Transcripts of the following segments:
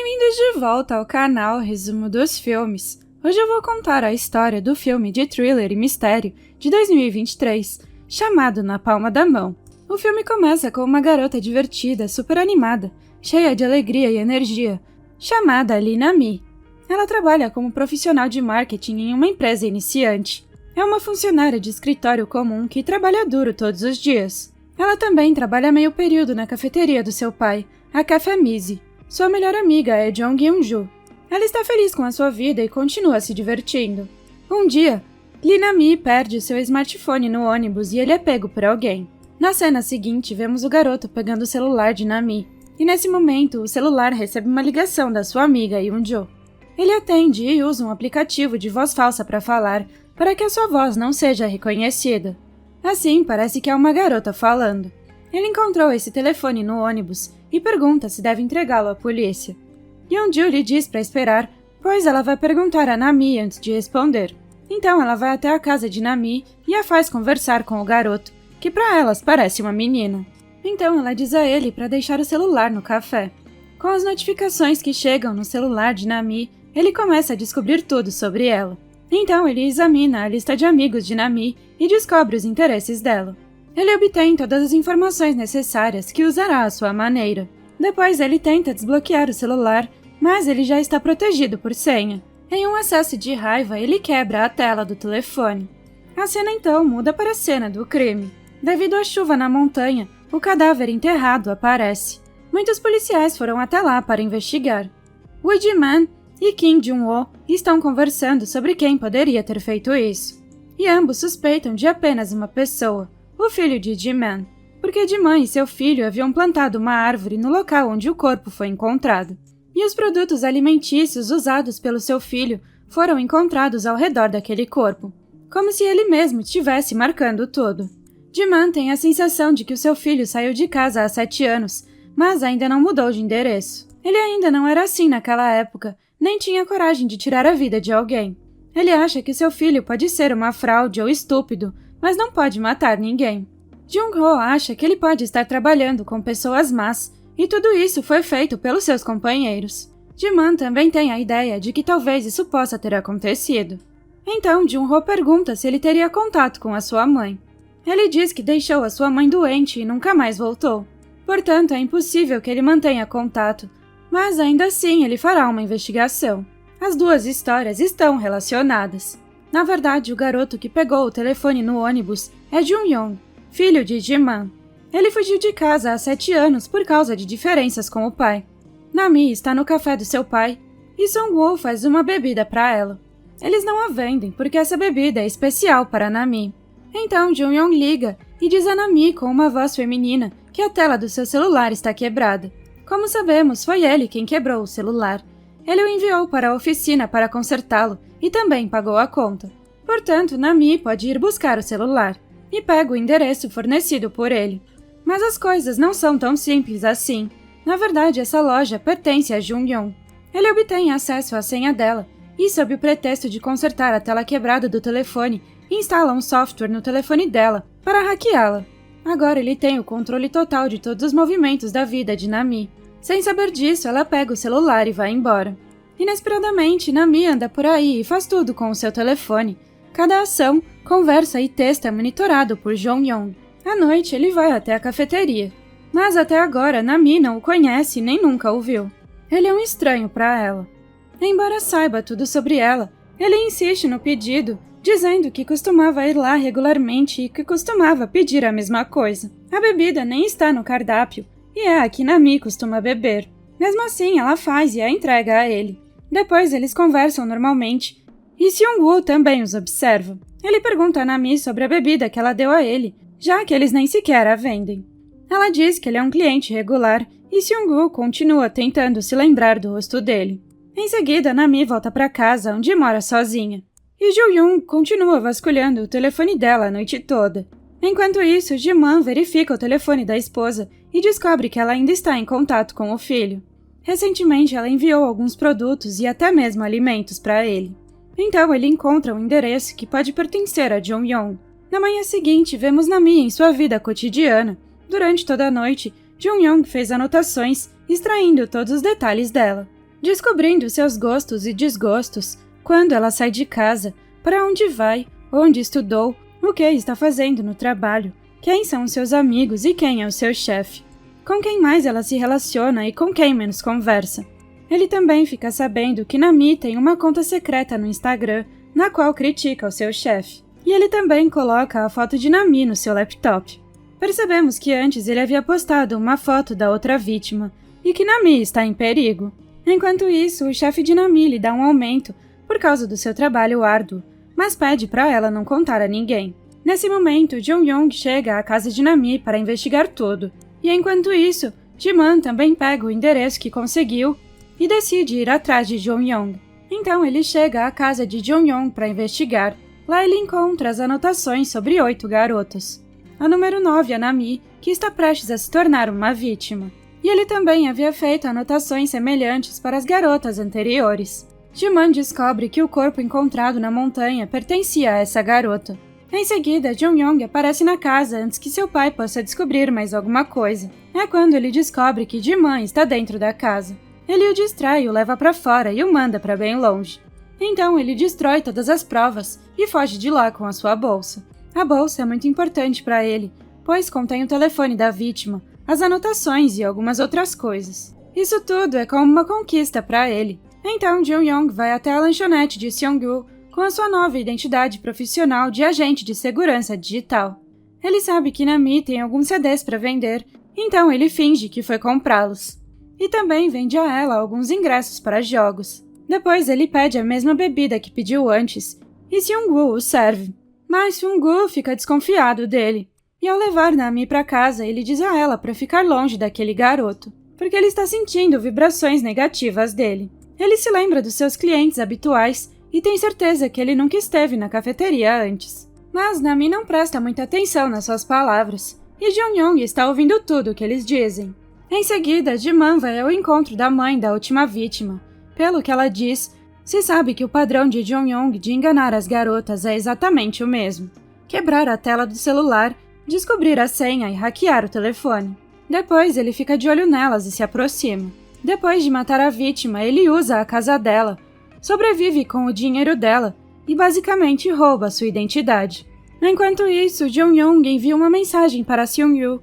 Bem-vindos de volta ao canal Resumo dos Filmes. Hoje eu vou contar a história do filme de thriller e mistério de 2023, chamado Na Palma da Mão. O filme começa com uma garota divertida, super animada, cheia de alegria e energia, chamada Lina Mi. Ela trabalha como profissional de marketing em uma empresa iniciante. É uma funcionária de escritório comum que trabalha duro todos os dias. Ela também trabalha meio período na cafeteria do seu pai, a Café Mise. Sua melhor amiga é Jong Hyun-ju. Ela está feliz com a sua vida e continua se divertindo. Um dia, Lina Mi perde seu smartphone no ônibus e ele é pego por alguém. Na cena seguinte, vemos o garoto pegando o celular de Nami. E nesse momento, o celular recebe uma ligação da sua amiga Hyun-jo. Ele atende e usa um aplicativo de voz falsa para falar, para que a sua voz não seja reconhecida. Assim, parece que é uma garota falando. Ele encontrou esse telefone no ônibus e pergunta se deve entregá-lo à polícia. Hyun-jo lhe diz para esperar, pois ela vai perguntar a Nami antes de responder. Então ela vai até a casa de Nami e a faz conversar com o garoto, que para elas parece uma menina. Então ela diz a ele para deixar o celular no café. Com as notificações que chegam no celular de Nami, ele começa a descobrir tudo sobre ela. Então ele examina a lista de amigos de Nami e descobre os interesses dela. Ele obtém todas as informações necessárias que usará à sua maneira. Depois ele tenta desbloquear o celular, mas ele já está protegido por senha. Em um acesso de raiva, ele quebra a tela do telefone. A cena então muda para a cena do crime. Devido à chuva na montanha, o cadáver enterrado aparece. Muitos policiais foram até lá para investigar. Woo Ji-man e Kim Jun-ho estão conversando sobre quem poderia ter feito isso. E ambos suspeitam de apenas uma pessoa, o filho de Ji-man, porque Ji-man e seu filho haviam plantado uma árvore no local onde o corpo foi encontrado. E os produtos alimentícios usados pelo seu filho foram encontrados ao redor daquele corpo, como se ele mesmo estivesse marcando tudo. Ji-man tem a sensação de que o seu filho saiu de casa há 7 anos, mas ainda não mudou de endereço. Ele ainda não era assim naquela época, nem tinha coragem de tirar a vida de alguém. Ele acha que seu filho pode ser uma fraude ou estúpido, mas não pode matar ninguém. Jung-ho acha que ele pode estar trabalhando com pessoas más, e tudo isso foi feito pelos seus companheiros. Ji-man também tem a ideia de que talvez isso possa ter acontecido. Então Jung-ho pergunta se ele teria contato com a sua mãe. Ele diz que deixou a sua mãe doente e nunca mais voltou. Portanto, é impossível que ele mantenha contato, mas ainda assim ele fará uma investigação. As duas histórias estão relacionadas. Na verdade, o garoto que pegou o telefone no ônibus é Jun-young, filho de Ji-man. Ele fugiu de casa há 7 anos por causa de diferenças com o pai. Nami está no café do seu pai e Sung-woo faz uma bebida para ela. Eles não a vendem porque essa bebida é especial para Nami. Então Jun-young liga e diz a Nami com uma voz feminina que a tela do seu celular está quebrada. Como sabemos, foi ele quem quebrou o celular. Ele o enviou para a oficina para consertá-lo e também pagou a conta. Portanto, Nami pode ir buscar o celular e pega o endereço fornecido por ele. Mas as coisas não são tão simples assim. Na verdade, essa loja pertence a Jung-young. Ele obtém acesso à senha dela e, sob o pretexto de consertar a tela quebrada do telefone, instala um software no telefone dela para hackeá-la. Agora ele tem o controle total de todos os movimentos da vida de Nami. Sem saber disso, ela pega o celular e vai embora. Inesperadamente, Nami anda por aí e faz tudo com o seu telefone. Cada ação, conversa e texto é monitorado por Jong-young. À noite, ele vai até a cafeteria. Mas até agora, Nami não o conhece nem nunca o viu. Ele é um estranho para ela. Embora saiba tudo sobre ela, ele insiste no pedido, dizendo que costumava ir lá regularmente e que costumava pedir a mesma coisa. A bebida nem está no cardápio, e é a que Nami costuma beber. Mesmo assim, ela faz e a entrega a ele. Depois eles conversam normalmente, e Seung-woo também os observa. Ele pergunta a Nami sobre a bebida que ela deu a ele, já que eles nem sequer a vendem. Ela diz que ele é um cliente regular, e Seung-woo continua tentando se lembrar do rosto dele. Em seguida, Nami volta para casa, onde mora sozinha. E Ju-young continua vasculhando o telefone dela a noite toda. Enquanto isso, Ji-man verifica o telefone da esposa e descobre que ela ainda está em contato com o filho. Recentemente, ela enviou alguns produtos e até mesmo alimentos para ele. Então, ele encontra um endereço que pode pertencer a Jung-young. Na manhã seguinte, vemos Nami em sua vida cotidiana. Durante toda a noite, Jung-young fez anotações, extraindo todos os detalhes dela. descobrindo seus gostos e desgostos, quando ela sai de casa, para onde vai, onde estudou, o que está fazendo no trabalho, quem são os seus amigos e quem é o seu chefe, com quem mais ela se relaciona e com quem menos conversa. Ele também fica sabendo que Nami tem uma conta secreta no Instagram, na qual critica o seu chefe. E ele também coloca a foto de Nami no seu laptop. Percebemos que antes ele havia postado uma foto da outra vítima, e que Nami está em perigo. Enquanto isso, o chefe de Nami lhe dá um aumento por causa do seu trabalho árduo, mas pede para ela não contar a ninguém. Nesse momento, Jong-young chega à casa de Nami para investigar tudo, e enquanto isso, Ji-man também pega o endereço que conseguiu e decide ir atrás de Jong-young. Então ele chega à casa de Jong-young para investigar. Lá ele encontra as anotações sobre 8 garotas. A número 9 é Nami, que está prestes a se tornar uma vítima. E ele também havia feito anotações semelhantes para as garotas anteriores. Ji-man descobre que o corpo encontrado na montanha pertencia a essa garota. Em seguida, Jong-young aparece na casa antes que seu pai possa descobrir mais alguma coisa. É quando ele descobre que Ji-man está dentro da casa. Ele o distrai, o leva para fora e o manda para bem longe. Então ele destrói todas as provas e foge de lá com a sua bolsa. A bolsa é muito importante para ele, pois contém o telefone da vítima, as anotações e algumas outras coisas. Isso tudo é como uma conquista para ele. Então Jong-young vai até a lanchonete de Seong-gu com a sua nova identidade profissional de agente de segurança digital. Ele sabe que Nami tem alguns CDs para vender, então ele finge que foi comprá-los. E também vende a ela alguns ingressos para jogos. Depois ele pede a mesma bebida que pediu antes, e Seong-gu o serve. Mas Seong-gu fica desconfiado dele. E ao levar Nami para casa, ele diz a ela para ficar longe daquele garoto, porque ele está sentindo vibrações negativas dele. Ele se lembra dos seus clientes habituais e tem certeza que ele nunca esteve na cafeteria antes. Mas Nami não presta muita atenção nas suas palavras, e Jong-young está ouvindo tudo o que eles dizem. Em seguida, Ji-man vai ao encontro da mãe da última vítima. Pelo que ela diz, se sabe que o padrão de Jong-young de enganar as garotas é exatamente o mesmo. Quebrar a tela do celular, descobrir a senha e hackear o telefone. Depois ele fica de olho nelas e se aproxima. Depois de matar a vítima, ele usa a casa dela, sobrevive com o dinheiro dela e basicamente rouba sua identidade. Enquanto isso, Jong-young envia uma mensagem para Seong-gu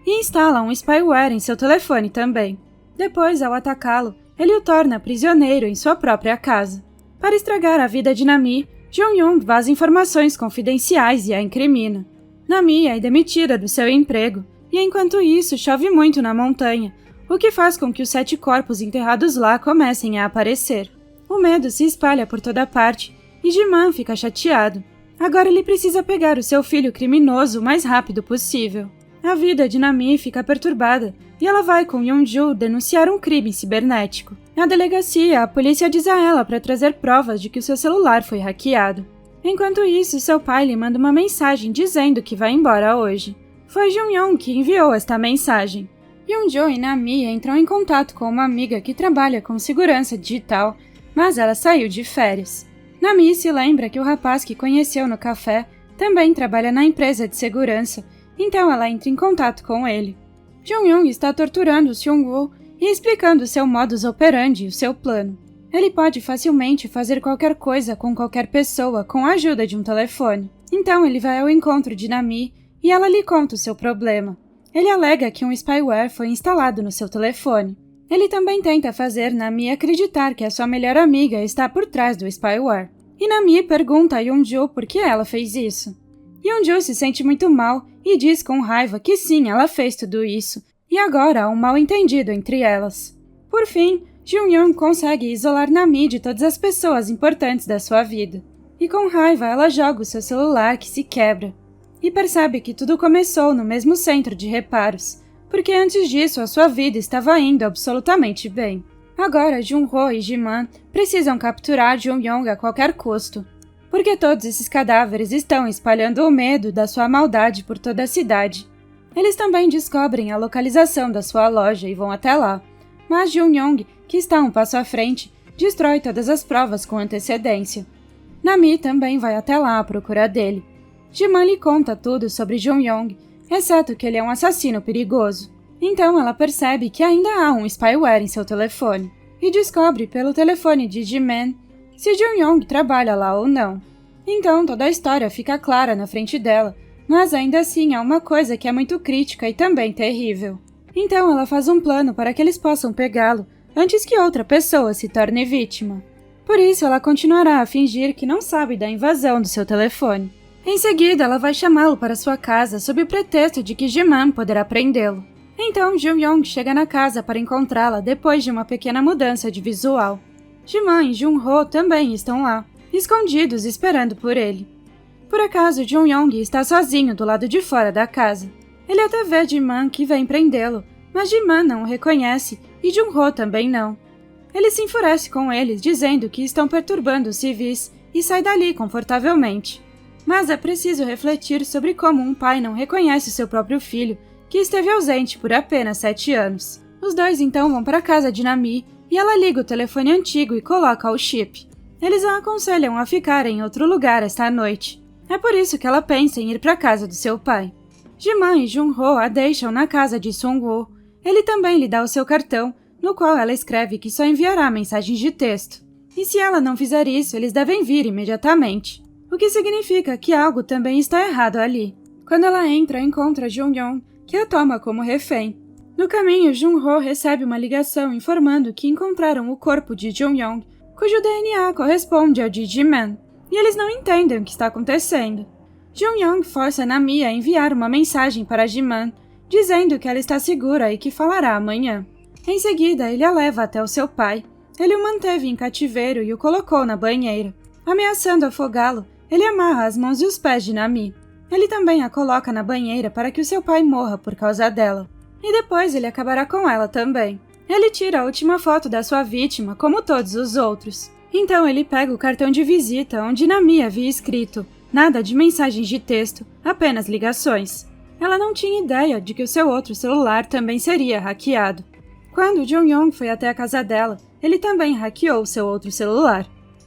e instala um spyware em seu telefone também. Depois, ao atacá-lo, ele o torna prisioneiro em sua própria casa. Para estragar a vida de Nami, Jong-young vaza informações confidenciais e a incrimina. Nami é demitida do seu emprego, e enquanto isso chove muito na montanha, o que faz com que os 7 corpos enterrados lá comecem a aparecer. O medo se espalha por toda parte, e Ji-man fica chateado. Agora ele precisa pegar o seu filho criminoso o mais rápido possível. A vida de Nami fica perturbada, e ela vai com Yeon-ju denunciar um crime cibernético. Na delegacia, a polícia diz a ela para trazer provas de que o seu celular foi hackeado. Enquanto isso, seu pai lhe manda uma mensagem dizendo que vai embora hoje. Foi Jong-young que enviou esta mensagem. Yeon-ju e Nami entram em contato com uma amiga que trabalha com segurança digital, mas ela saiu de férias. Nami se lembra que o rapaz que conheceu no café também trabalha na empresa de segurança, então ela entra em contato com ele. Jong-young está torturando Seong-gu e explicando seu modus operandi e o seu plano. Ele pode facilmente fazer qualquer coisa com qualquer pessoa com a ajuda de um telefone. Então ele vai ao encontro de Nami e ela lhe conta o seu problema. Ele alega que um spyware foi instalado no seu telefone. Ele também tenta fazer Nami acreditar que a sua melhor amiga está por trás do spyware. E Nami pergunta a Yeon-ju por que ela fez isso. Yeon-ju se sente muito mal e diz com raiva que sim, ela fez tudo isso, e agora há um mal-entendido entre elas. Por fim, Jong-young consegue isolar Nami de todas as pessoas importantes da sua vida. E com raiva ela joga o seu celular que se quebra. E percebe que tudo começou no mesmo centro de reparos, porque antes disso a sua vida estava indo absolutamente bem. Agora Jun-ho e Ji-man precisam capturar Jong-young a qualquer custo, porque todos esses cadáveres estão espalhando o medo da sua maldade por toda a cidade. Eles também descobrem a localização da sua loja e vão até lá, mas Jong-young, que está um passo à frente, destrói todas as provas com antecedência. Nami também vai até lá à procura dele. Ji-man lhe conta tudo sobre Jong-young, exceto que ele é um assassino perigoso. Então ela percebe que ainda há um spyware em seu telefone. e descobre pelo telefone de Ji-man se Jun-young trabalha lá ou não. Então toda a história fica clara na frente dela, mas ainda assim há uma coisa que é muito crítica e também terrível. Então ela faz um plano para que eles possam pegá-lo antes que outra pessoa se torne vítima. Por isso ela continuará a fingir que não sabe da invasão do seu telefone. Em seguida ela vai chamá-lo para sua casa sob o pretexto de que Ji-man poderá prendê-lo. Então Jun-young chega na casa para encontrá-la depois de uma pequena mudança de visual. Ji-man e Jun-ho também estão lá, escondidos esperando por ele. Por acaso Jun-young está sozinho do lado de fora da casa. Ele até vê Ji-man que vem prendê-lo, mas Ji-man não o reconhece e Jun-ho também não. Ele se enfurece com eles, dizendo que estão perturbando os civis e sai dali confortavelmente. Mas é preciso refletir sobre como um pai não reconhece seu próprio filho, que esteve ausente por apenas 7 anos. Os dois então vão para a casa de Nami e ela liga o telefone antigo e coloca o chip. Eles a aconselham a ficar em outro lugar esta noite. É por isso que ela pensa em ir para a casa do seu pai. Ji-man e Jun-ho a deixam na casa de Sung-woo. Ele também lhe dá o seu cartão, no qual ela escreve que só enviará mensagens de texto. E se ela não fizer isso, eles devem vir imediatamente. O que significa que algo também está errado ali. Quando ela entra, encontra Jun-young, que a toma como refém. No caminho, Jun-ho recebe uma ligação informando que encontraram o corpo de Jun-young, cujo DNA corresponde ao de Ji-man, e eles não entendem o que está acontecendo. Jun-young força Nami a enviar uma mensagem para Ji-man, dizendo que ela está segura e que falará amanhã. Em seguida, ele a leva até o seu pai. Ele o manteve em cativeiro e o colocou na banheira. Ameaçando afogá-lo, ele amarra as mãos e os pés de Nami. Ele também a coloca na banheira para que o seu pai morra por causa dela. E depois ele acabará com ela também. Ele tira a última foto da sua vítima, como todos os outros. Então ele pega o cartão de visita onde Nami havia escrito: nada de mensagens de texto, apenas ligações. Ela não tinha ideia de que o seu outro celular também seria hackeado. Quando Jun-young foi até a casa dela, ele também hackeou o seu outro celular.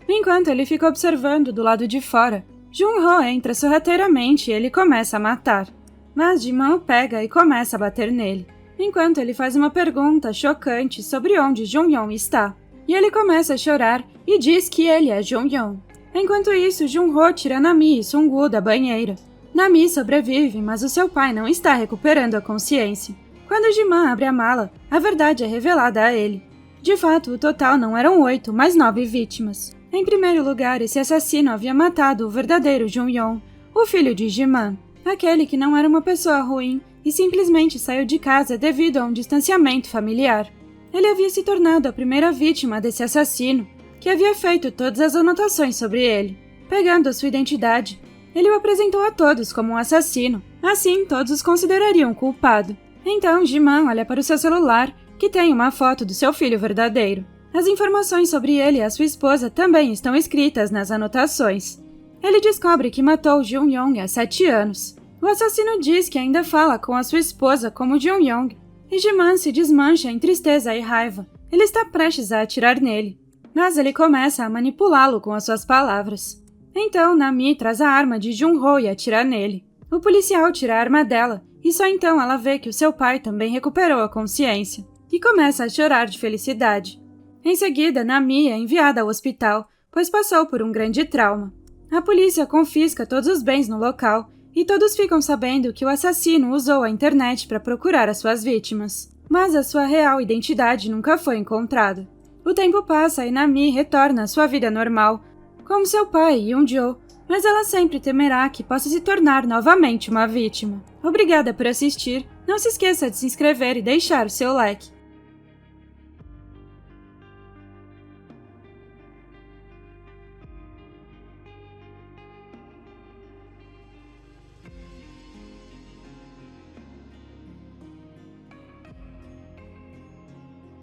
Enquanto ele fica observando do lado de fora, Jun-ho entra sorrateiramente e ele começa a matar. Mas Ji-man o pega e começa a bater nele, enquanto ele faz uma pergunta chocante sobre onde Jun-young está. E ele começa a chorar e diz que ele é Jun-young. Enquanto isso, Jun-ho tira Nami e Sung-woo da banheira. Nami sobrevive, mas o seu pai não está recuperando a consciência. Quando Ji-man abre a mala, a verdade é revelada a ele. De fato, o total não eram 8, mas 9 vítimas. Em primeiro lugar, esse assassino havia matado o verdadeiro Jun-young, o filho de Ji-man, aquele que não era uma pessoa ruim e simplesmente saiu de casa devido a um distanciamento familiar. Ele havia se tornado a primeira vítima desse assassino, que havia feito todas as anotações sobre ele. Pegando a sua identidade, ele o apresentou a todos como um assassino, assim todos os considerariam culpado. Então Ji-man olha para o seu celular, que tem uma foto do seu filho verdadeiro. As informações sobre ele e a sua esposa também estão escritas nas anotações. Ele descobre que matou Jun-young há 7 anos. O assassino diz que ainda fala com a sua esposa como Jun-young, e Ji-man se desmancha em tristeza e raiva. Ele está prestes a atirar nele, mas ele começa a manipulá-lo com as suas palavras. Então Nami traz a arma de Jun-ho e atira nele. O policial tira a arma dela, e só então ela vê que o seu pai também recuperou a consciência, e começa a chorar de felicidade. Em seguida, Nami é enviada ao hospital, pois passou por um grande trauma. A polícia confisca todos os bens no local, e todos ficam sabendo que o assassino usou a internet para procurar as suas vítimas. Mas a sua real identidade nunca foi encontrada. O tempo passa e Nami retorna à sua vida normal, como seu pai e Yoon-jo, mas ela sempre temerá que possa se tornar novamente uma vítima. Obrigada por assistir, não se esqueça de se inscrever e deixar o seu like.